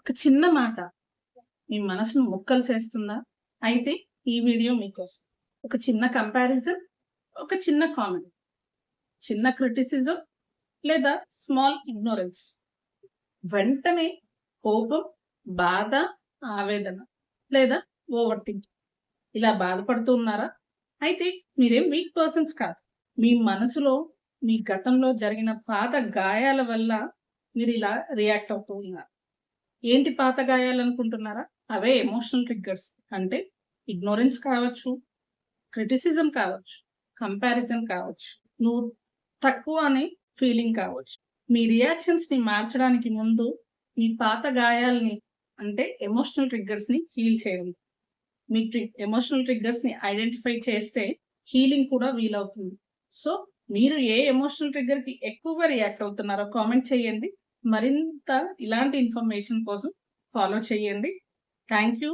ఒక చిన్న మాట మీ మనసును ముక్కలు చేస్తుందా? అయితే ఈ వీడియో మీకోసం. ఒక చిన్న కంపారిజన్, ఒక చిన్న కామెంట్, చిన్న క్రిటిసిజం లేదా స్మాల్ ఇగ్నోరెన్స్. వెంటనే కోపం, బాధ, ఆవేదన లేదా ఓవర్ థింకింగ్. ఇలా బాధపడుతూ ఉన్నారా? అయితే మీరేం వీక్ పర్సన్స్ కాదు. మీ మనసులో మీ గతంలో జరిగిన పాత గాయాల వల్ల మీరిలా రియాక్ట్ అవుతూ ఉన్నారు. ఏంటి పాత గాయాలనుకుంటున్నారా? అవే ఎమోషనల్ ట్రిగ్గర్స్. అంటే ఇగ్నోరెన్స్ కావచ్చు, క్రిటిసిజం కావచ్చు, కంపారిజన్ కావచ్చు, నువ్వు తక్కువ అనే ఫీలింగ్ కావచ్చు. మీ రియాక్షన్స్‌ని మార్చడానికి ముందు మీ పాత గాయాల్ని అంటే ఎమోషనల్ ట్రిగ్గర్స్‌ని హీల్ చేయండి. మీ ఎమోషనల్ ట్రిగ్గర్స్‌ని ఐడెంటిఫై చేస్తే హీలింగ్ కూడా వీలవుతుంది. సో, మీరు ఏ ఎమోషనల్ ట్రిగ్గర్‌కి ఎక్కువగా రియాక్ట్ అవుతున్నారో కామెంట్ చేయండి. మరింత ఇలాంటి ఇన్ఫర్మేషన్ కోసం ఫాలో చేయండి. Thank you.